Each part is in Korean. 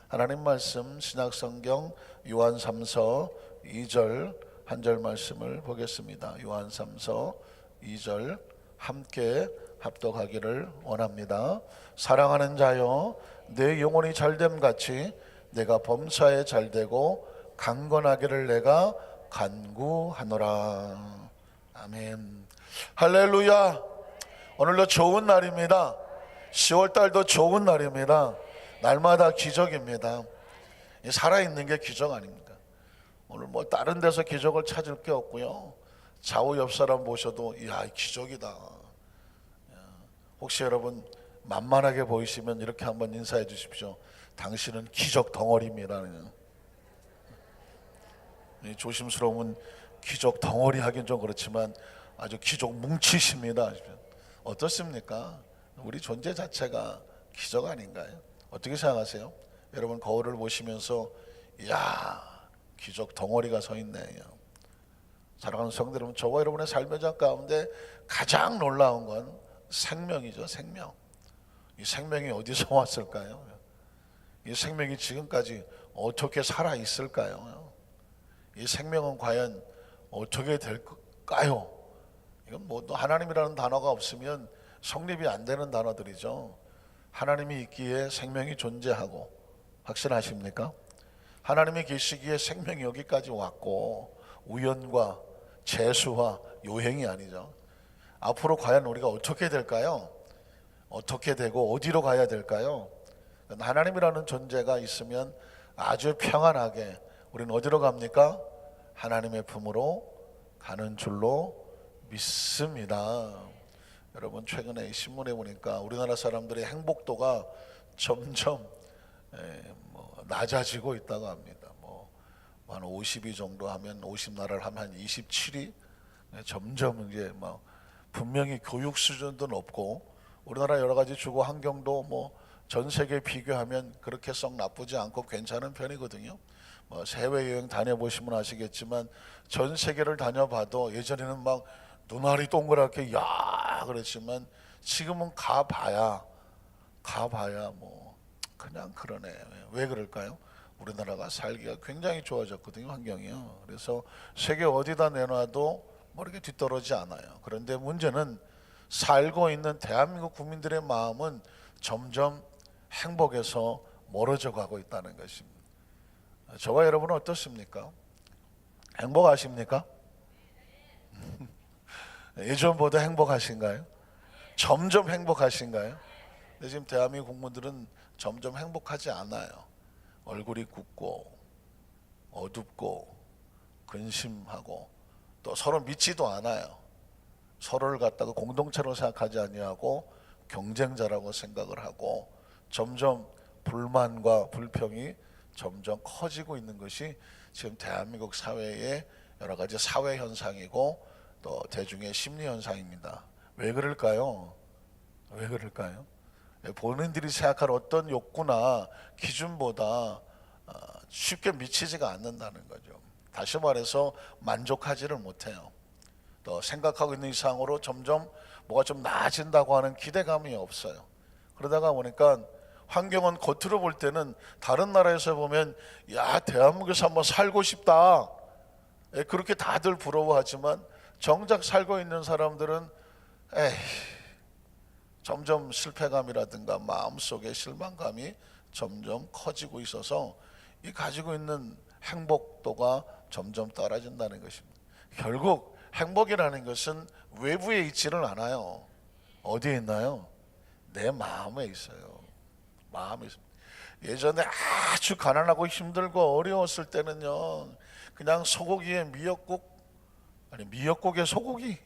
하나님 말씀 신약성경 요한 3서 2절 한 절 말씀을 보겠습니다. 요한 3서 2절 함께 합독하기를 원합니다. 사랑하는 자여, 내 영혼이 잘됨 같이 내가 범사에 잘되고 강건하기를 내가 간구하노라. 아멘. 할렐루야. 오늘도 좋은 날입니다. 10월달도 좋은 날입니다. 날마다 기적입니다. 살아있는 게 기적 아닙니까? 오늘 뭐 다른 데서 기적을 찾을 게 없고요, 좌우 옆 사람 보셔도 이야 기적이다. 혹시 여러분 만만하게 보이시면 이렇게 한번 인사해 주십시오. 당신은 기적 덩어리입니다. 조심스러우면 기적 덩어리 하긴 좀 그렇지만 아주 기적 뭉치십니다. 어떻습니까? 우리 존재 자체가 기적 아닌가요? 어떻게 생각하세요? 여러분 거울을 보시면서 이야 기적 덩어리가 서 있네요. 사랑하는 성도 여러분, 저와 여러분의 삶의 장 가운데 가장 놀라운 건 생명이죠. 생명. 이 생명이 어디서 왔을까요? 이 생명이 지금까지 어떻게 살아 있을까요? 이 생명은 과연 어떻게 될까요? 이건 뭐 하나님이라는 단어가 없으면 성립이 안 되는 단어들이죠. 하나님이 있기에 생명이 존재하고, 확신하십니까? 하나님이 계시기에 생명이 여기까지 왔고, 우연과 재수와 요행이 아니죠. 앞으로 과연 우리가 어떻게 될까요? 어떻게 되고 어디로 가야 될까요? 하나님이라는 존재가 있으면 아주 평안하게 우리는 어디로 갑니까? 하나님의 품으로 가는 줄로 믿습니다. 여러분 최근에 신문에 보니까 우리나라 사람들의 행복도가 점점 낮아지고 있다고 합니다. 한 50위 정도 하면 50나라를 하면 한 27위, 점점 이제 분명히 교육 수준도 높고 우리나라 여러 가지 주거 환경도 전 세계 비교하면 그렇게 썩 나쁘지 않고 괜찮은 편이거든요. 해외 여행 다녀보시면 아시겠지만 전 세계를 다녀봐도 예전에는 눈알이 동그랗게 야 그랬지만 지금은 가봐야 그냥 그러네. 왜 그럴까요? 우리나라가 살기가 굉장히 좋아졌거든요, 환경이요. 그래서 세계 어디다 내놔도 이렇게 뒤떨어지지 않아요. 그런데 문제는 살고 있는 대한민국 국민들의 마음은 점점 행복에서 멀어져 가고 있다는 것입니다. 저와 여러분은 어떻습니까? 행복하십니까? 예전보다 행복하신가요? 점점 행복하신가요? 근데 지금 대한민국 국민들은 점점 행복하지 않아요. 얼굴이 굳고 어둡고 근심하고 또 서로 믿지도 않아요. 서로를 갖다가 공동체로 생각하지 아니하고 경쟁자라고 생각을 하고 점점 불만과 불평이 점점 커지고 있는 것이 지금 대한민국 사회의 여러 가지 사회 현상이고 또 대중의 심리 현상입니다. 왜 그럴까요? 왜 그럴까요? 본인들이 생각할 어떤 욕구나 기준보다 쉽게 미치지가 않는다는 거죠. 다시 말해서 만족하지를 못해요. 또 생각하고 있는 이상으로 점점 뭐가 좀 나아진다고 하는 기대감이 없어요. 그러다가 보니까 환경은 겉으로 볼 때는 다른 나라에서 보면 야 대한민국에서 한번 살고 싶다 그렇게 다들 부러워하지만 정작 살고 있는 사람들은 에이 점점 실패감이라든가 마음속의 실망감이 점점 커지고 있어서 이 가지고 있는 행복도가 점점 떨어진다는 것입니다. 결국 행복이라는 것은 외부에 있지는 않아요. 어디에 있나요? 내 마음에 있어요. 마음에 있습니다. 예전에 아주 가난하고 힘들고 어려웠을 때는요, 그냥 소고기에 미역국에 소고기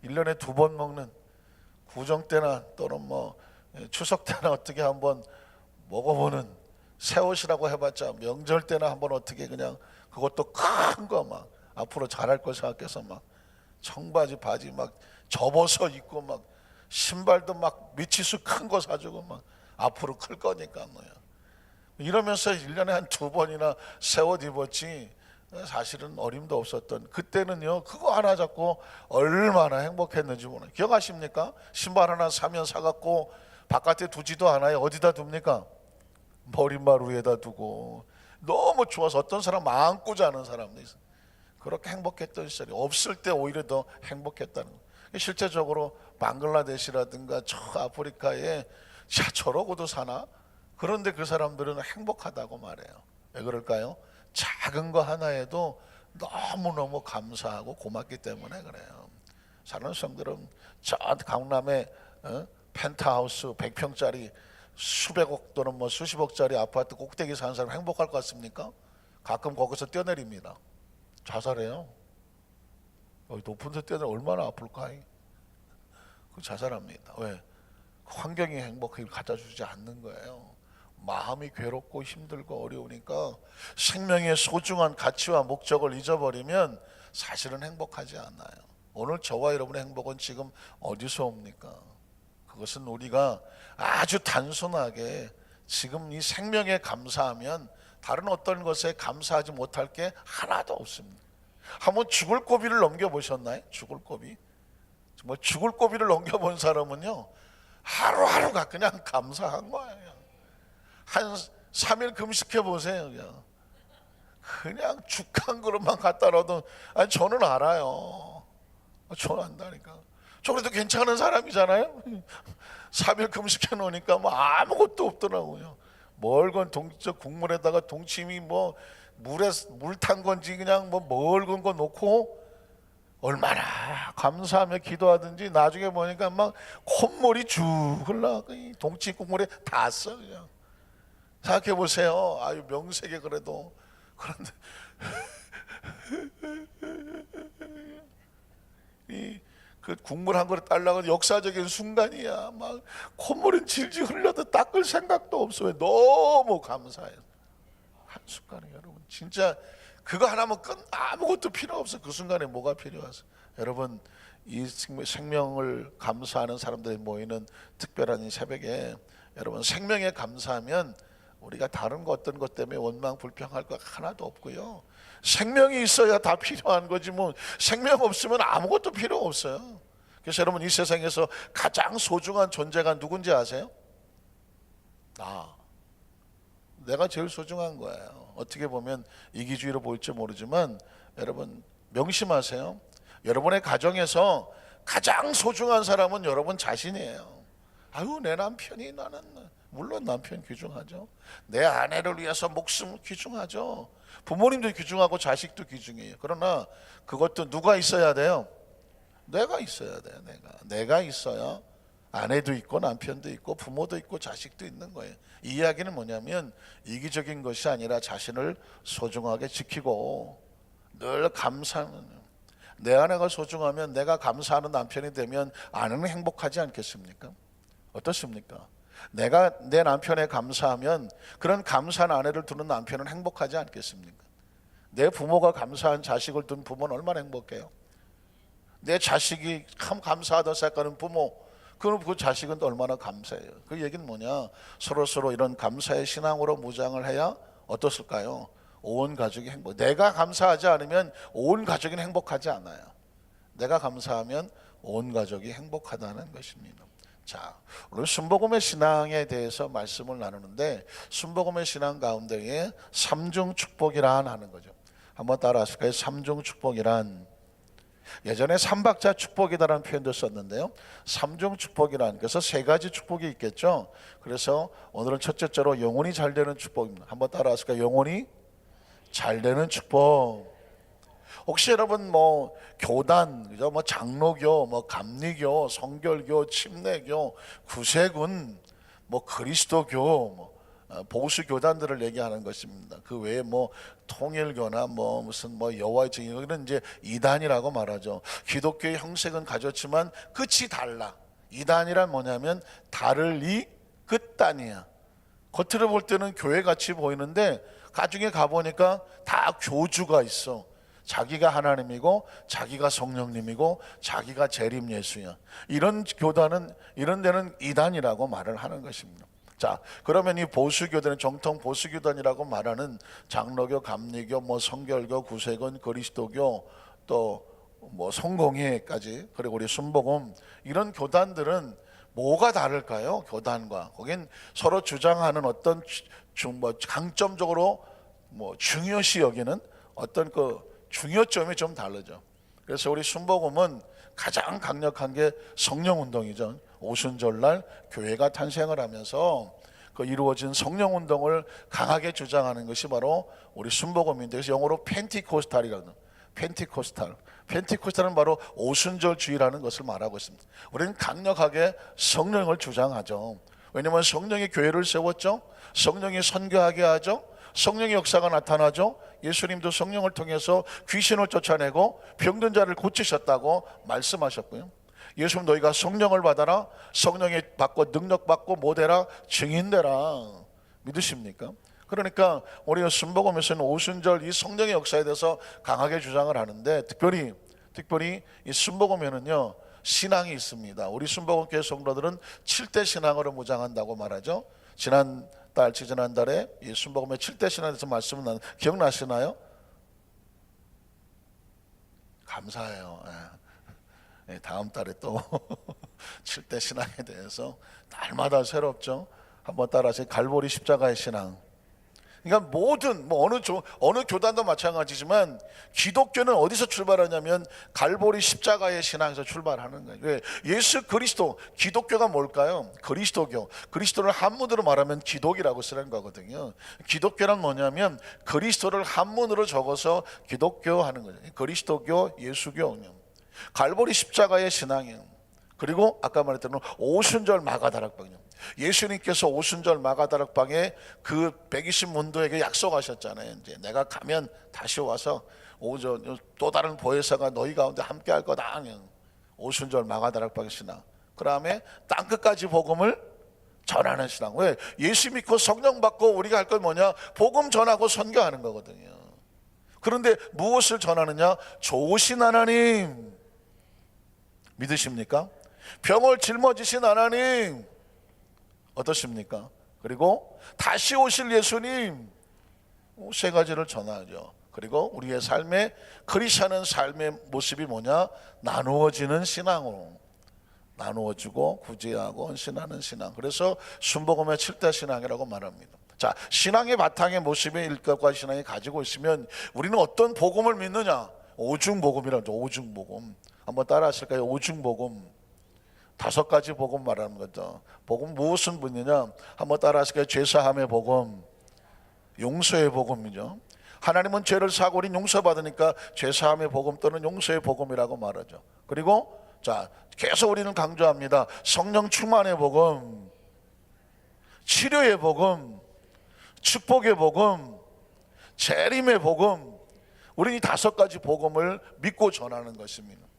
1년에 2번 먹는, 구정 때나 또는 추석 때나 어떻게 한번 먹어보는, 새 옷이라고 해봤자 명절 때나 한번 어떻게 그냥 그것도 큰 거 앞으로 잘할 거 생각해서 청바지 바지 접어서 입고 신발도 미치수 큰 거 사주고 앞으로 클 거니까 이러면서 1년에 한 2번이나 새 옷 입었지 사실은 어림도 없었던 그때는요, 그거 하나 잡고 얼마나 행복했는지 모르요. 기억하십니까? 신발 하나 사면 사갖고 바깥에 두지도 않아요. 어디다 둡니까? 머릿말 위에다 두고 너무 좋아서 어떤 사람 안고 자는 사람도 있어요. 그렇게 행복했던 시절이 없을 때 오히려 더 행복했다는 거예요. 실제적으로 방글라데시라든가 저 아프리카에 저러고도 사나? 그런데 그 사람들은 행복하다고 말해요. 왜 그럴까요? 작은 거 하나에도 너무너무 감사하고 고맙기 때문에 그래요. 사는 성들은 저 강남에 펜트하우스 100평짜리 수백억 또는 뭐 수십억짜리 아파트 꼭대기 사는 사람 행복할 것 같습니까? 가끔 거기서 뛰어내립니다. 자살해요. 높은 데 뛰어내려 얼마나 아플까? 그 자살합니다. 왜? 환경이 행복을 갖다 주지 않는 거예요. 마음이 괴롭고 힘들고 어려우니까 생명의 소중한 가치와 목적을 잊어버리면 사실은 행복하지 않아요. 오늘 저와 여러분의 행복은 지금 어디서 옵니까? 그것은 우리가 아주 단순하게 지금 이 생명에 감사하면 다른 어떤 것에 감사하지 못할 게 하나도 없습니다. 한번 죽을 고비를 넘겨보셨나요? 죽을 고비? 정말 죽을 고비를 넘겨본 사람은요, 하루하루가 그냥 감사한 거예요. 한 3일 금식해 보세요. 그냥 죽 한 그릇만 갖다 놔도, 아니 저는 알아요. 저는 안다니까. 저 그래도 괜찮은 사람이잖아요. 3일 금식해 놓으니까 뭐 아무것도 없더라고요. 멀건 국물에다가 동치미 뭐 물에 물 탄 건지 그냥 뭐 멀건 거 놓고 얼마나 감사하며 기도하든지 나중에 보니까 막 콧물이 쭉 흘러 동치미 국물에 닿았어. 그냥 생각해 보세요. 아유 명색에 그래도. 그런데 그 국물 한 그릇 달라고 역사적인 순간이야. 막 콧물은 질질 흘려도 닦을 생각도 없어. 왜? 너무 감사해요. 한순간에 여러분 진짜 그거 하나면 아무것도 필요 없어. 그 순간에 뭐가 필요하세요? 여러분 이 생명을 감사하는 사람들이 모이는 특별한 이 새벽에 여러분 생명에 감사하면 우리가 다른 거 어떤 것 때문에 원망 불평할 거 하나도 없고요. 생명이 있어야 다 필요한 거지 뭐 생명 없으면 아무것도 필요 없어요. 그래서 여러분 이 세상에서 가장 소중한 존재가 누군지 아세요? 내가 제일 소중한 거예요. 어떻게 보면 이기주의로 보일지 모르지만 여러분 명심하세요. 여러분의 가정에서 가장 소중한 사람은 여러분 자신이에요. 아유 내 남편이 나는 물론 남편 귀중하죠. 내 아내를 위해서 목숨 귀중하죠. 부모님도 귀중하고 자식도 귀중해요. 그러나 그것도 누가 있어야 돼요? 내가 있어야 돼요. 내가 있어야 아내도 있고 남편도 있고 부모도 있고 자식도 있는 거예요. 이 이야기는 뭐냐면 이기적인 것이 아니라 자신을 소중하게 지키고 늘 감사하는, 내 아내가 소중하면 내가 감사하는 남편이 되면 아내는 행복하지 않겠습니까? 어떻습니까? 내가 내 남편에 감사하면 그런 감사한 아내를 두는 남편은 행복하지 않겠습니까? 내 부모가 감사한 자식을 둔 부모는 얼마나 행복해요? 내 자식이 참 감사하다 생각하는 부모, 그 자식은 또 얼마나 감사해요. 그 얘기는 뭐냐? 서로 이런 감사의 신앙으로 무장을 해야 어떻을까요? 온 가족이 행복. 내가 감사하지 않으면 온 가족이 행복하지 않아요. 내가 감사하면 온 가족이 행복하다는 것입니다. 자, 오늘 순복음의 신앙에 대해서 말씀을 나누는데 순복음의 신앙 가운데에 삼중 축복이란 하는 거죠. 한번 따라하실까요? 삼중 축복이란, 예전에 삼박자 축복이다라는 표현도 썼는데요. 삼중 축복이란, 그래서 세 가지 축복이 있겠죠. 그래서 오늘은 첫째째로 영혼이 잘 되는 축복입니다. 한번 따라하실까요? 영혼이 잘 되는 축복. 혹시 여러분 뭐 교단, 그죠? 뭐 장로교, 뭐 감리교, 성결교, 침례교, 구세군, 뭐 그리스도교, 뭐 보수 교단들을 얘기하는 것입니다. 그 외에 뭐 통일교나 뭐 무슨 뭐 여호와의 증인, 이런 이제 이단이라고 말하죠. 기독교의 형식은 가졌지만 끝이 달라. 이단이란 뭐냐면 다를 이 끝단이야. 겉으로 볼 때는 교회 같이 보이는데 나중에 가보니까 다 교주가 있어. 자기가 하나님이고 자기가 성령님이고 자기가 재림 예수야. 이런 교단은, 이런 데는 이단이라고 말을 하는 것입니다. 자, 그러면 이 보수교단은 정통 보수교단이라고 말하는 장로교, 감리교, 뭐 성결교, 구세군, 그리스도교, 또 뭐 성공회까지, 그리고 우리 순복음, 이런 교단들은 뭐가 다를까요? 교단과 거긴 서로 주장하는 어떤 강점적으로 중요시 여기는 어떤 그 중요점이 좀 다르죠. 그래서 우리 순복음은 가장 강력한 게 성령 운동이죠. 오순절날 교회가 탄생을 하면서 그 이루어진 성령 운동을 강하게 주장하는 것이 바로 우리 순복음인데, 그래서 영어로 펜티코스탈이라는, 펜티코스탈은 바로 오순절주의라는 것을 말하고 있습니다. 우리는 강력하게 성령을 주장하죠. 왜냐하면 성령이 교회를 세웠죠. 성령이 선교하게 하죠. 성령의 역사가 나타나죠. 예수님도 성령을 통해서 귀신을 쫓아내고 병든 자를 고치셨다고 말씀하셨고요. 예수님 너희가 성령을 받아라, 성령이 받고 능력 받고 모되라, 증인되라. 믿으십니까? 그러니까 우리 순복음에서는 오순절 이 성령의 역사에 대해서 강하게 주장을 하는데, 특별히 이 순복음에는요 신앙이 있습니다. 우리 순복음교회 성도들은 7대 신앙으로 무장한다고 말하죠. 지난달에 이 순복음의 7대 신앙에 대해서 말씀을 나눈 기억나시나요? 감사해요. 다음 달에 또 7대 신앙에 대해서 날마다 새롭죠. 한번 따라하세요. 갈보리 십자가의 신앙. 그러니까 모든 어느 교단도 마찬가지지만 기독교는 어디서 출발하냐면 갈보리 십자가의 신앙에서 출발하는 거예요. 왜? 예수 그리스도, 기독교가 뭘까요? 그리스도교. 그리스도를 한문으로 말하면 기독이라고 쓰는 거거든요. 기독교란 뭐냐면 그리스도를 한문으로 적어서 기독교 하는 거죠. 그리스도교, 예수교. 갈보리 십자가의 신앙이에요. 그리고 아까 말했던 오순절 마가다락방이요. 예수님께서 오순절 마가다락방에 그 120문도에게 약속하셨잖아요. 이제 내가 가면 다시 와서 또 다른 보혜사가 너희 가운데 함께 할 거다. 오순절 마가다락방의 신앙. 그 다음에 땅끝까지 복음을 전하는 신앙. 왜? 예수 믿고 성령 받고 우리가 할 건 뭐냐? 복음 전하고 선교하는 거거든요. 그런데 무엇을 전하느냐? 좋으신 하나님 믿으십니까? 병을 짊어지신 하나님 어떠십니까? 그리고 다시 오실 예수님, 세 가지를 전하죠. 그리고 우리의 삶에 크리스천의 삶의 모습이 뭐냐? 나누어지는 신앙으로 나누어지고 구제하고 헌신하는 신앙. 그래서 순복음의 7대 신앙이라고 말합니다. 자, 신앙의 바탕의 모습의 일격과 신앙이 가지고 있으면 우리는 어떤 복음을 믿느냐? 오중복음이라고 하죠. 오중복음. 한번 따라 하실까요? 오중복음. 5가지 복음 말하는 거죠. 복음 무엇은 믿느냐? 한번 따라 하실까요? 죄사함의 복음, 용서의 복음이죠. 하나님은 죄를 사고 우린 용서받으니까 죄사함의 복음 또는 용서의 복음이라고 말하죠. 그리고 자, 계속 우리는 강조합니다. 성령 충만의 복음, 치료의 복음, 축복의 복음, 재림의 복음. 우리는 이 5가지 복음을 믿고 전하는 것입니다.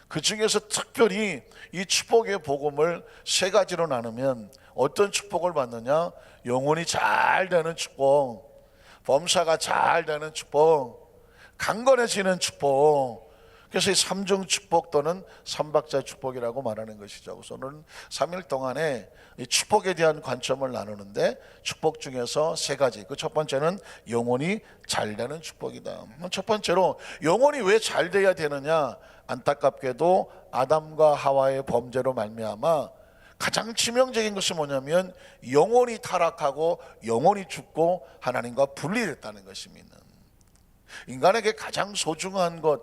그 중에서 특별히 이 축복의 복음을 3가지로 나누면 어떤 축복을 받느냐? 영혼이 잘 되는 축복, 범사가 잘 되는 축복, 강건해지는 축복. 그래서 이 3중 축복 또는 3박자 축복이라고 말하는 것이죠. 그래서 오늘은 3일 동안에 이 축복에 대한 관점을 나누는데, 축복 중에서 3가지. 그 첫 번째는 영혼이 잘 되는 축복이다. 첫 번째로 영혼이 왜 잘 돼야 되느냐? 안타깝게도 아담과 하와의 범죄로 말미암아 가장 치명적인 것이 뭐냐면 영혼이 타락하고 영혼이 죽고 하나님과 분리됐다는 것입니다. 인간에게 가장 소중한 것,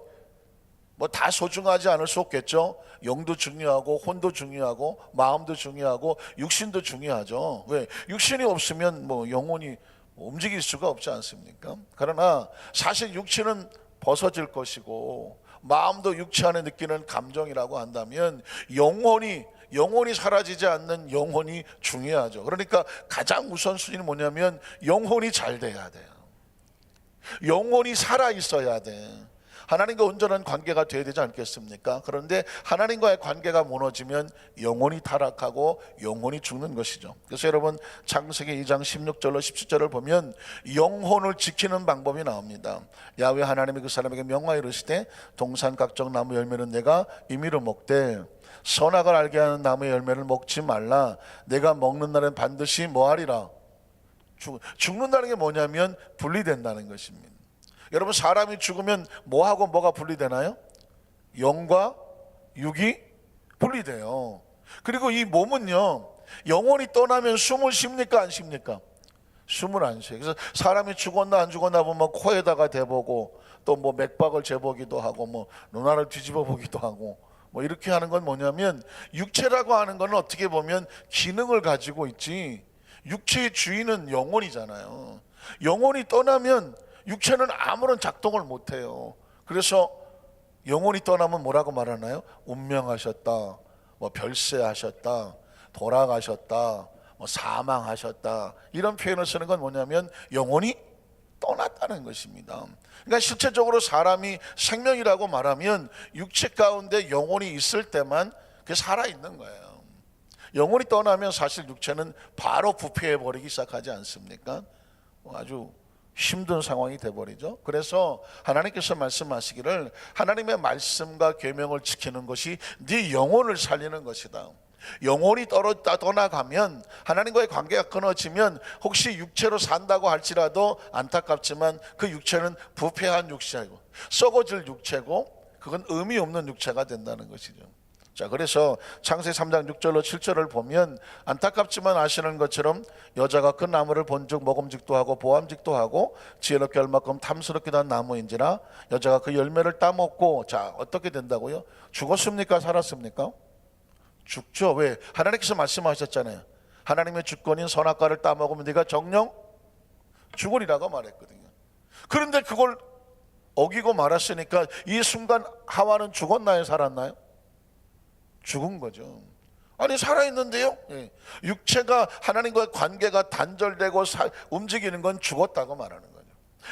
다 소중하지 않을 수 없겠죠. 영도 중요하고 혼도 중요하고 마음도 중요하고 육신도 중요하죠. 왜? 육신이 없으면 영혼이 움직일 수가 없지 않습니까? 그러나 사실 육신은 벗어질 것이고 마음도 육체 안에 느끼는 감정이라고 한다면 영혼이 사라지지 않는 영혼이 중요하죠. 그러니까 가장 우선순위는 뭐냐면 영혼이 잘 돼야 돼요. 영혼이 살아 있어야 돼. 하나님과 온전한 관계가 돼야 되지 않겠습니까? 그런데 하나님과의 관계가 무너지면 영혼이 타락하고 영혼이 죽는 것이죠. 그래서 여러분 창세기 2장 16절로 17절을 보면 영혼을 지키는 방법이 나옵니다. 야훼 하나님이 그 사람에게 명하여 이르시되 동산 각종 나무 열매는 내가 임의로 먹되 선악을 알게 하는 나무의 열매를 먹지 말라. 내가 먹는 날엔 반드시 뭐하리라? 죽는다는 게 뭐냐면 분리된다는 것입니다. 여러분 사람이 죽으면 뭐하고 뭐가 분리되나요? 영과 육이 분리돼요. 그리고 이 몸은요 영혼이 떠나면 숨을 쉽니까 안 쉽니까? 21세. 그래서 사람이 죽었나 안 죽었나 보면 코에다가 대보고 또 뭐 맥박을 재보기도 하고 뭐 눈알을 뒤집어 보기도 하고 뭐 이렇게 하는 건 뭐냐면 육체라고 하는 건 어떻게 보면 기능을 가지고 있지 육체의 주인은 영혼이잖아요. 영혼이 떠나면 육체는 아무런 작동을 못해요. 그래서 영혼이 떠나면 뭐라고 말하나요? 운명하셨다, 뭐 별세하셨다, 돌아가셨다, 뭐 사망하셨다, 이런 표현을 쓰는 건 뭐냐면 영혼이 떠났다는 것입니다. 그러니까 실체적으로 사람이 생명이라고 말하면 육체 가운데 영혼이 있을 때만 그게 살아있는 거예요. 영혼이 떠나면 사실 육체는 바로 부패해 버리기 시작하지 않습니까? 아주 힘든 상황이 돼버리죠. 그래서 하나님께서 말씀하시기를 하나님의 말씀과 계명을 지키는 것이 네 영혼을 살리는 것이다. 영혼이 떠나가면 하나님과의 관계가 끊어지면 혹시 육체로 산다고 할지라도 안타깝지만 그 육체는 부패한 육체이고 썩어질 육체고 그건 의미 없는 육체가 된다는 것이죠. 자, 그래서 창세기 3장 6절로 7절을 보면 안타깝지만 아시는 것처럼 여자가 그 나무를 본즉 먹음직도 하고 보암직도 하고 지혜롭게 할 만큼 탐스럽기도 한 나무인지라 여자가 그 열매를 따먹고 자 어떻게 된다고요? 죽었습니까? 살았습니까? 죽죠. 왜? 하나님께서 말씀하셨잖아요. 하나님의 주권인 선악과를 따먹으면 네가 정령 죽으리라고 말했거든요. 그런데 그걸 어기고 말았으니까 이 순간 하와는 죽었나요? 살았나요? 죽은 거죠. 아니 살아있는데요. 육체가 하나님과의 관계가 단절되고 움직이는 건 죽었다고 말하는 거죠.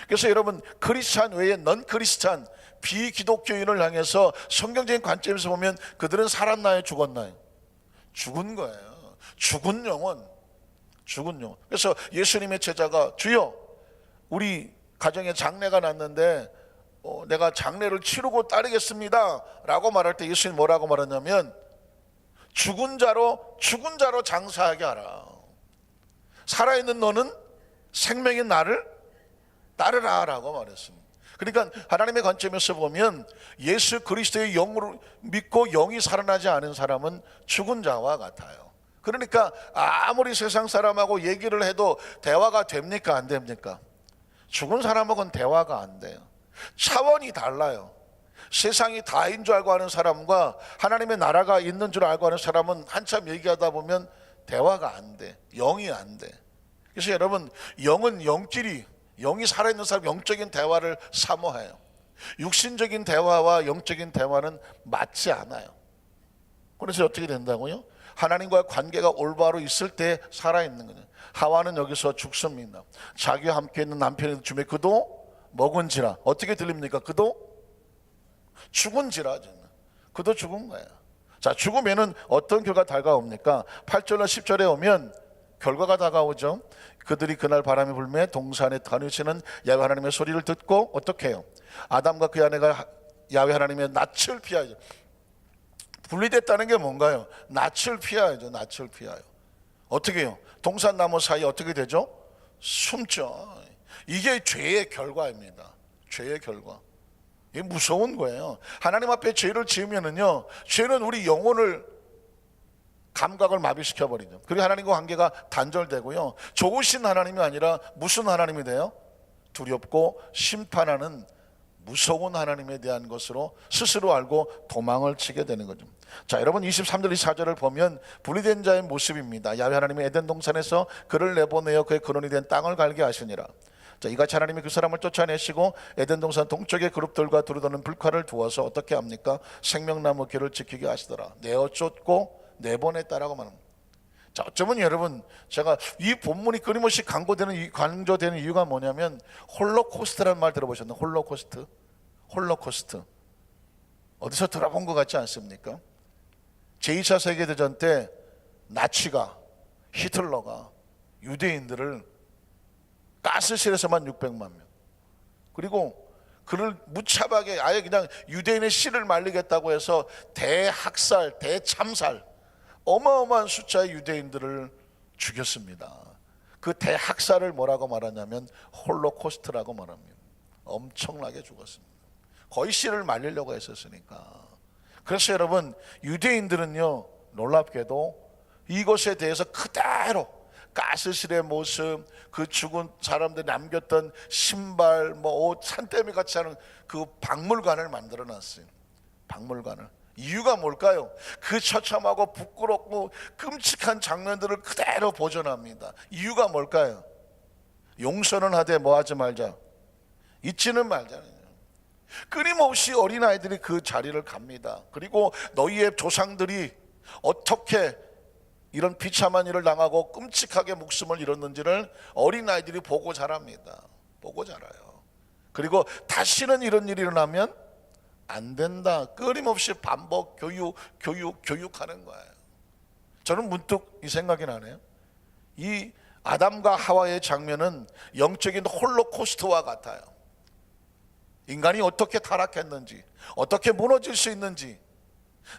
그래서 여러분 크리스찬 외에 넌 크리스찬 비기독교인을 향해서 성경적인 관점에서 보면 그들은 살았나요? 죽었나요? 죽은 거예요. 죽은 영혼. 죽은 영혼. 그래서 예수님의 제자가 주여 우리 가정에 장례가 났는데 내가 장례를 치르고 따르겠습니다 라고 말할 때 예수님 뭐라고 말하냐면 죽은 자로 장사하게 하라. 살아있는 너는 생명인 나를 따르라 라고 말했습니다. 그러니까 하나님의 관점에서 보면 예수 그리스도의 영으로 믿고 영이 살아나지 않은 사람은 죽은 자와 같아요. 그러니까 아무리 세상 사람하고 얘기를 해도 대화가 됩니까? 안 됩니까? 죽은 사람하고는 대화가 안 돼요. 차원이 달라요. 세상이 다인 줄 알고 하는 사람과 하나님의 나라가 있는 줄 알고 하는 사람은 한참 얘기하다 보면 대화가 안 돼. 영이 안 돼. 그래서 여러분 영은 영이 살아있는 사람 영적인 대화를 사모해요. 육신적인 대화와 영적인 대화는 맞지 않아요. 그래서 어떻게 된다고요? 하나님과의 관계가 올바로 있을 때 살아있는 거죠. 하와는 여기서 죽습니다. 자기와 함께 있는 남편의 줌에 그도 먹은지라. 어떻게 들립니까? 그도 죽은지라. 그도 죽은 거예요. 자, 죽으면은 어떤 결과가 다가옵니까? 8절과 10절에 오면 결과가 다가오죠. 그들이 그날 바람이 불매 동산에 다니시는 야훼 하나님의 소리를 듣고 어떻게 해요? 아담과 그의 아내가 야훼 하나님의 낯을 피하죠. 분리됐다는 게 뭔가요? 낯을 피하죠. 낯을 피하요. 어떻게 해요? 동산나무 사이에 어떻게 되죠? 숨죠. 이게 죄의 결과입니다. 죄의 결과. 이게 무서운 거예요. 하나님 앞에 죄를 지으면은요, 죄는 우리 영혼을 감각을 마비시켜 버리죠. 그리고 하나님과 관계가 단절되고요. 좋으신 하나님이 아니라 무슨 하나님이 돼요? 두렵고 심판하는 무서운 하나님에 대한 것으로 스스로 알고 도망을 치게 되는 거죠. 자, 여러분 23절 24절을 보면 분리된 자의 모습입니다. 야훼 하나님이 에덴 동산에서 그를 내보내어 그의 근원이 된 땅을 갈게 하시니라. 자, 이같이 하나님이 그 사람을 쫓아내시고 에덴 동산 동쪽의 그룹들과 두루도는 불칼을 두어서 어떻게 합니까? 생명나무 길을 지키게 하시더라. 내어 쫓고 내보냈다라고 말합니다. 자, 어쩌면 여러분 제가 이 본문이 끊임없이 강조되는 이유가 뭐냐면 홀로코스트라는 말 들어보셨나요? 홀로코스트 어디서 들어본 것 같지 않습니까? 제2차 세계대전 때 나치가 히틀러가 유대인들을 가스실에서만 600만 명 그리고 그를 무차하게 아예 그냥 유대인의 씨를 말리겠다고 해서 대학살, 대참살 어마어마한 숫자의 유대인들을 죽였습니다. 그 대학살을 뭐라고 말하냐면 홀로코스트라고 말합니다. 엄청나게 죽었습니다. 거의 씨를 말리려고 했었으니까. 그래서 여러분 유대인들은요 놀랍게도 이것에 대해서 그대로 가스실의 모습, 그 죽은 사람들이 남겼던 신발, 옷, 산더미 같이 하는 그 박물관을 만들어 놨어요. 박물관을. 이유가 뭘까요? 그 처참하고 부끄럽고 끔찍한 장면들을 그대로 보존합니다. 이유가 뭘까요? 용서는 하되 뭐하지 말자, 잊지는 말자는. 끊임없이 어린아이들이 그 자리를 갑니다. 그리고 너희의 조상들이 어떻게 이런 비참한 일을 당하고 끔찍하게 목숨을 잃었는지를 어린아이들이 보고 자랍니다. 보고 자라요. 그리고 다시는 이런 일이 일어나면 안 된다. 끊임없이 반복, 교육하는 거예요. 저는 문득 이 생각이 나네요. 이 아담과 하와의 장면은 영적인 홀로코스트와 같아요. 인간이 어떻게 타락했는지, 어떻게 무너질 수 있는지,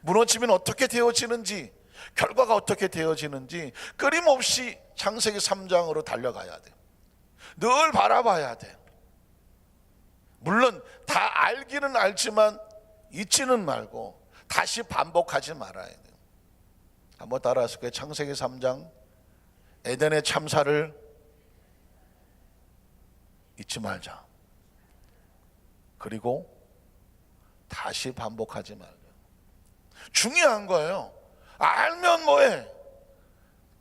무너지면 어떻게 되어지는지, 결과가 어떻게 되어지는지 끊임없이 창세기 3장으로 달려가야 돼요. 늘 바라봐야 돼요. 물론 다 알기는 알지만 잊지는 말고 다시 반복하지 말아야 돼요. 한번 따라하실 거예요. 창세기 3장 에덴의 참사를 잊지 말자. 그리고 다시 반복하지 말자. 중요한 거예요. 알면 뭐해?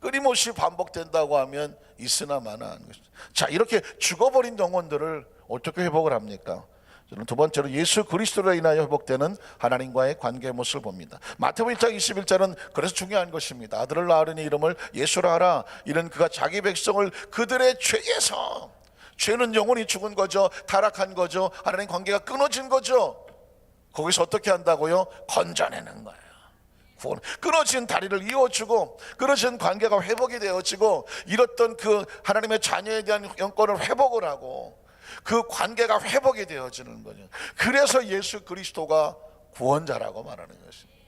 끊임없이 반복된다고 하면 있으나 마나 하는 것이죠. 자, 이렇게 죽어버린 영혼들을 어떻게 회복을 합니까? 저는 두 번째로 예수 그리스도로 인하여 회복되는 하나님과의 관계의 모습을 봅니다. 마태복음 1장 21절은 그래서 중요한 것입니다. 아들을 낳으려니 이름을 예수라 하라. 이는 그가 자기 백성을 그들의 죄에서, 죄는 영혼이 죽은 거죠. 타락한 거죠. 하나님 관계가 끊어진 거죠. 거기서 어떻게 한다고요? 건져내는 거예요. 끊어진 다리를 이어주고 끊어진 관계가 회복이 되어지고 잃었던 그 하나님의 자녀에 대한 영권을 회복을 하고 그 관계가 회복이 되어지는 거죠. 그래서 예수 그리스도가 구원자라고 말하는 것입니다.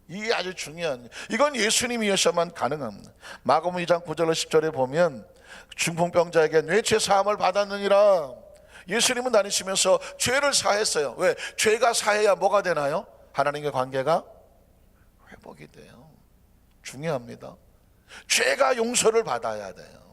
이게 아주 중요한, 이건 예수님이셔야만 가능합니다. 마가복음 2장 9절 10절에 보면 중풍병자에게 뇌죄 사함을 받았느니라. 예수님은 다니시면서 죄를 사했어요. 왜? 죄가 사해야 뭐가 되나요? 하나님의 관계가 회복이 돼요. 중요합니다. 죄가 용서를 받아야 돼요.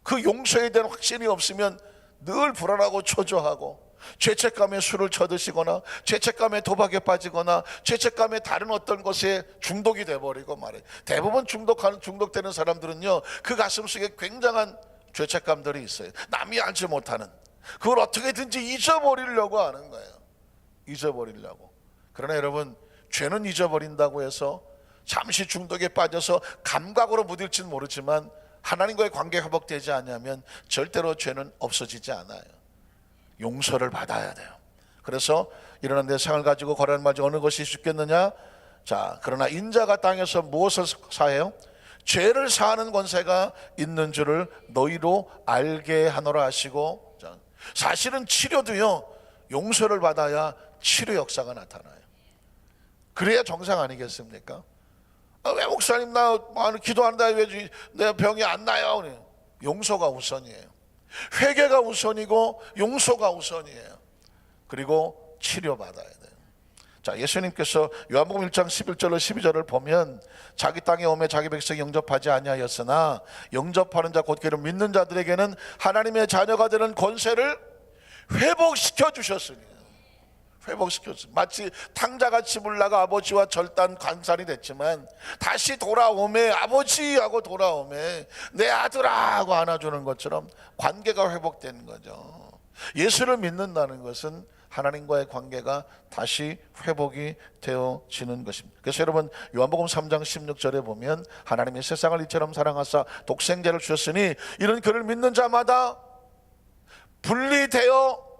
그 용서에 대한 확신이 없으면 늘 불안하고 초조하고 죄책감에 술을 쳐드시거나 죄책감에 도박에 빠지거나 죄책감에 다른 어떤 것에 중독이 돼버리고 말해요. 대부분 중독되는 사람들은요, 그 가슴속에 굉장한 죄책감들이 있어요. 남이 알지 못하는, 그걸 어떻게든지 잊어버리려고 하는 거예요. 잊어버리려고. 그러나 여러분, 죄는 잊어버린다고 해서 잠시 중독에 빠져서 감각으로 무딜지는 모르지만 하나님과의 관계 회복되지 않으면 절대로 죄는 없어지지 않아요. 용서를 받아야 돼요. 그래서 일어난 내 생을 가지고 거래하는 말중 어느 것이 쉽겠느냐? 자, 그러나 인자가 땅에서 무엇을 사해요? 죄를 사하는 권세가 있는 줄을 너희로 알게 하노라 하시고, 자, 사실은 치료도요, 용서를 받아야 치료 역사가 나타나요. 그래야 정상 아니겠습니까? 왜 목사님 나 기도한다 왜 내 병이 안 나요? 용서가 우선이에요. 회개가 우선이고 용서가 우선이에요. 그리고 치료받아야 돼요. 자, 예수님께서 요한복음 1장 11절로 12절을 보면 자기 땅에 오매 자기 백성이 영접하지 아니하였으나 영접하는 자 곧 그를 믿는 자들에게는 하나님의 자녀가 되는 권세를 회복시켜 주셨으니, 회복시켰습니다. 마치 탕자같이 물나가 아버지와 절단 관살이 됐지만 다시 돌아오매 아버지하고 돌아오매 내 아들아 하고 안아주는 것처럼 관계가 회복된 거죠. 예수를 믿는다는 것은 하나님과의 관계가 다시 회복이 되어지는 것입니다. 그래서 여러분, 요한복음 3장 16절에 보면 하나님이 세상을 이처럼 사랑하사 독생자를 주셨으니 이는 그를 믿는 자마다 분리되어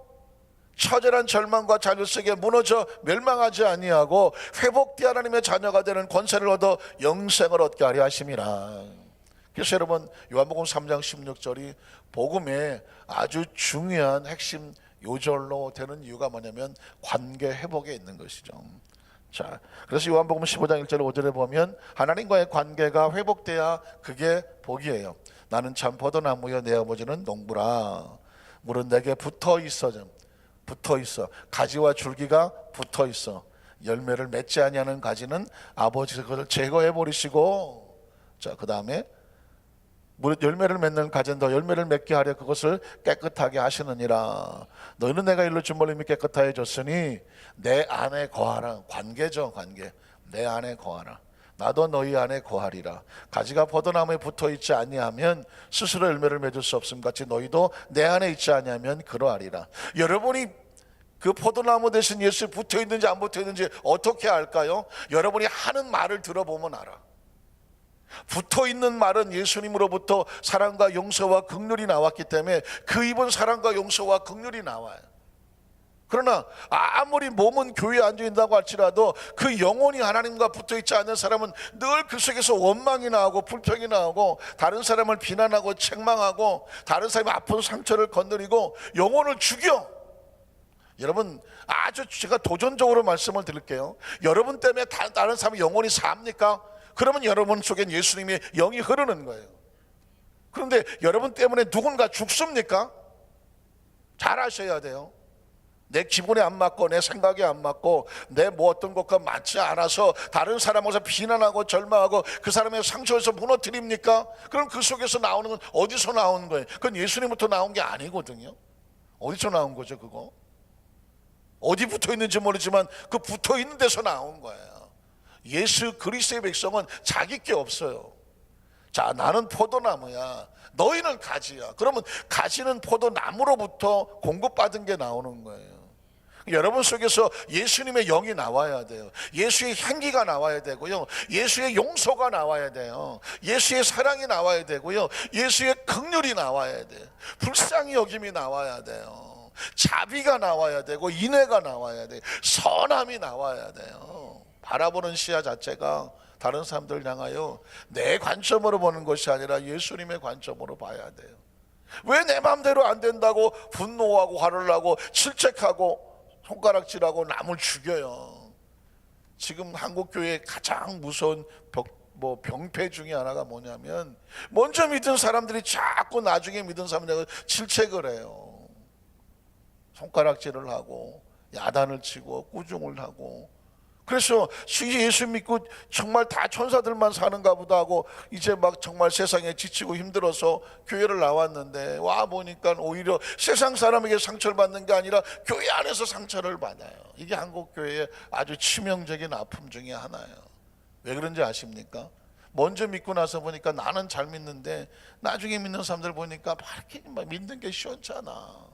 처절한 절망과 자녀 속에 무너져 멸망하지 아니하고 회복되어 하나님의 자녀가 되는 권세를 얻어 영생을 얻게 하려 하심이라. 그래서 여러분, 요한복음 3장 16절이 복음의 아주 중요한 핵심 요절로 되는 이유가 뭐냐면 관계 회복에 있는 것이죠. 자, 그래서 요한복음 15장 1절 5절에 보면 하나님과의 관계가 회복돼야 그게 복이에요. 나는 참 포도나무여 내 아버지는 농부라. 물은 내게 붙어 있어. 가지와 줄기가 붙어 있어. 열매를 맺지 아니하는 가지는 아버지께서 그것을 제거해 버리시고, 자, 그 다음에 열매를 맺는 가진더 열매를 맺게 하려 그것을 깨끗하게 하시느니라. 너희는 내가 일로 주물림이 깨끗하게 졌으니 내 안에 거하라. 관계죠, 관계. 내 안에 거하라. 나도 너희 안에 거하리라. 가지가 포도나무에 붙어있지 아니하면 스스로 열매를 맺을 수 없음 같이 너희도 내 안에 있지 아니하면 그러하리라. 여러분이 그 포도나무 대신 예수에 붙어있는지 안 붙어있는지 어떻게 알까요? 여러분이 하는 말을 들어보면 알아. 붙어있는 말은 예수님으로부터 사랑과 용서와 긍휼이 나왔기 때문에 그 입은 사랑과 용서와 긍휼이 나와요. 그러나 아무리 몸은 교회에 앉아있다고 할지라도 그 영혼이 하나님과 붙어있지 않는 사람은 늘 그 속에서 원망이 나오고 불평이 나오고 다른 사람을 비난하고 책망하고 다른 사람의 아픈 상처를 건드리고 영혼을 죽여. 여러분, 아주 제가 도전적으로 말씀을 드릴게요. 여러분 때문에 다른 사람의 영혼이 삽니까? 그러면 여러분 속엔 예수님의 영이 흐르는 거예요. 그런데 여러분 때문에 누군가 죽습니까? 잘 아셔야 돼요. 내 기분에 안 맞고 내 생각에 안 맞고 내 뭐 어떤 것과 맞지 않아서 다른 사람을 비난하고 절망하고 그 사람의 상처에서 무너뜨립니까? 그럼 그 속에서 나오는 건 어디서 나오는 거예요? 그건 예수님부터 나온 게 아니거든요. 어디서 나온 거죠 그거? 어디 붙어 있는지 모르지만 그 붙어 있는 데서 나온 거예요. 예수 그리스도의 백성은 자기 게 없어요. 자, 나는 포도나무야, 너희는 가지야. 그러면 가지는 포도나무로부터 공급받은 게 나오는 거예요. 여러분 속에서 예수님의 영이 나와야 돼요. 예수의 향기가 나와야 되고요, 예수의 용서가 나와야 돼요, 예수의 사랑이 나와야 되고요, 예수의 긍휼이 나와야 돼요, 불쌍히 여김이 나와야 돼요, 자비가 나와야 되고 인애가 나와야 돼요, 선함이 나와야 돼요. 바라보는 시야 자체가 다른 사람들 향하여 내 관점으로 보는 것이 아니라 예수님의 관점으로 봐야 돼요. 왜 내 마음대로 안 된다고 분노하고 화를 나고 질책하고 손가락질하고 남을 죽여요. 지금 한국교회의 가장 무서운 병폐 중에 하나가 뭐냐면, 먼저 믿은 사람들이 자꾸 나중에 믿은 사람들에게 질책을 해요. 손가락질을 하고 야단을 치고 꾸중을 하고. 그래서 예수 믿고 정말 다 천사들만 사는가 보다 하고 이제 막 정말 세상에 지치고 힘들어서 교회를 나왔는데 와 보니까 오히려 세상 사람에게 상처를 받는 게 아니라 교회 안에서 상처를 받아요. 이게 한국교회의 아주 치명적인 아픔 중에 하나예요. 왜 그런지 아십니까? 먼저 믿고 나서 보니까 나는 잘 믿는데 나중에 믿는 사람들 보니까 막 믿는 게 시원찮아.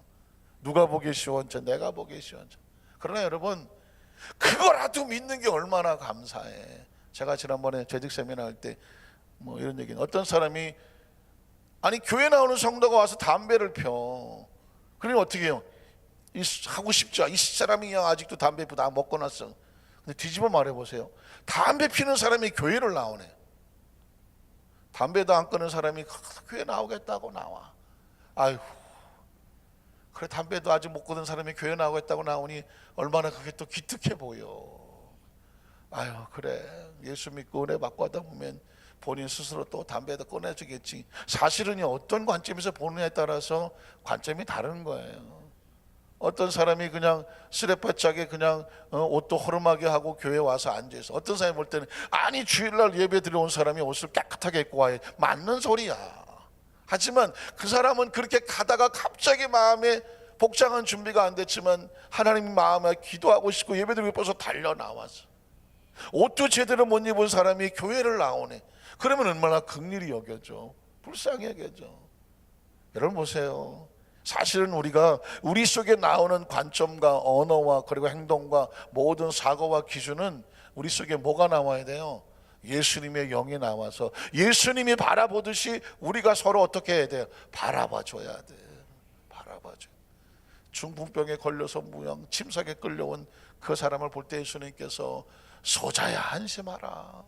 누가 보기에 시원찮아, 내가 보기에 시원찮아. 그러나 여러분, 그거라도 믿는 게 얼마나 감사해. 제가 지난번에 재직 세미나 할 때 뭐 이런 얘기는, 어떤 사람이 아니 교회 나오는 성도가 와서 담배를 펴. 그러면 어떻게 해요? 하고 싶죠. 이 사람이 아직도 담배 다 먹고 났어. 근데 뒤집어 말해보세요. 담배 피는 사람이 교회를 나오네. 담배도 안 끊는 사람이 교회 나오겠다고 나와. 아휴, 그래 담배도 아직 못 끊은 사람이 교회 나오겠다고 나오니 얼마나 그게 또 기특해 보여. 아유, 그래 예수 믿고 은혜 받고 하다 보면 본인 스스로 또 담배도 꺼내주겠지. 사실은 어떤 관점에서 보느냐에 따라서 관점이 다른 거예요. 어떤 사람이 그냥 쓰레빠짝에 그냥 옷도 허름하게 하고 교회에 와서 앉아있어. 어떤 사람이 볼 때는 아니 주일날 예배 드려온 사람이 옷을 깨끗하게 입고 와야 맞는 소리야. 하지만 그 사람은 그렇게 가다가 갑자기 마음에 복장은 준비가 안 됐지만 하나님 마음에 기도하고 싶고 예배드리고 싶어서 달려 나왔어. 옷도 제대로 못 입은 사람이 교회를 나오네. 그러면 얼마나 긍휼히 여겨져, 불쌍히 여겨져. 여러분 보세요. 사실은 우리가 우리 속에 나오는 관점과 언어와 그리고 행동과 모든 사고와 기준은 우리 속에 뭐가 나와야 돼요? 예수님의 영이 나와서 예수님이 바라보듯이 우리가 서로 어떻게 해야 돼요? 바라봐줘야 돼. 바라봐줘. 중풍병에 걸려서 무형 침삭에 끌려온 그 사람을 볼 때 예수님께서 소자야 안심하라,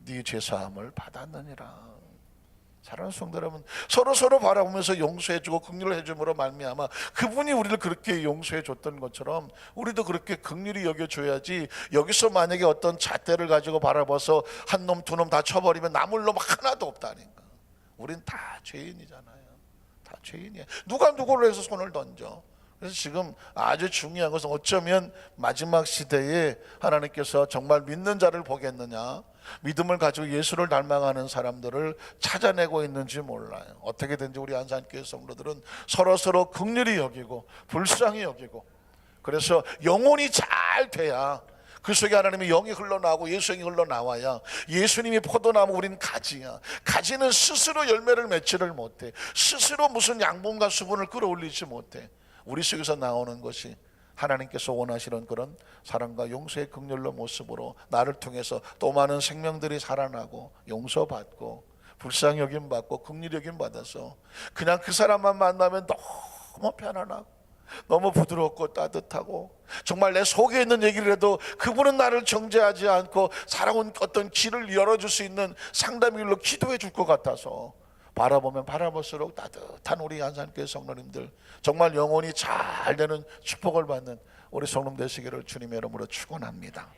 네 죄사함을 받았느니라. 사랑하는 성도 여러분, 서로 바라보면서 용서해주고 긍휼을 해줌으로 말미암아 그분이 우리를 그렇게 용서해줬던 것처럼 우리도 그렇게 긍휼히 여겨줘야지. 여기서 만약에 어떤 잣대를 가지고 바라봐서 한 놈 두 놈 다 쳐버리면 남을 놈 하나도 없다니까. 우린 다 죄인이잖아요. 다 죄인이야. 누가 누구를 해서 손을 던져. 그래서 지금 아주 중요한 것은 어쩌면 마지막 시대에 하나님께서 정말 믿는 자를 보겠느냐, 믿음을 가지고 예수를 닮아가는 사람들을 찾아내고 있는지 몰라요. 어떻게든지 우리 안산교회 성도들은 서로서로 긍휼히 여기고 불쌍히 여기고, 그래서 영혼이 잘 돼야 그 속에 하나님의 영이 흘러나오고 예수의 영이 흘러나와야 예수님이 포도나무, 우린 가지야. 가지는 스스로 열매를 맺지를 못해. 스스로 무슨 양분과 수분을 끌어올리지 못해. 우리 속에서 나오는 것이 하나님께서 원하시는 그런 사랑과 용서의 긍휼의 모습으로 나를 통해서 또 많은 생명들이 살아나고 용서받고 불쌍히 여김 받고 긍휼히 여김 받아서 그냥 그 사람만 만나면 너무 편안하고 너무 부드럽고 따뜻하고, 정말 내 속에 있는 얘기를 해도 그분은 나를 정죄하지 않고 살아온 어떤 길을 열어줄 수 있는 상담의 길로 기도해 줄 것 같아서 바라보면 바라볼수록 따뜻한 우리 안산교회 성도님들, 정말 영혼이 잘 되는 축복을 받는 우리 성도님 되시기를 주님의 이름으로 축원합니다.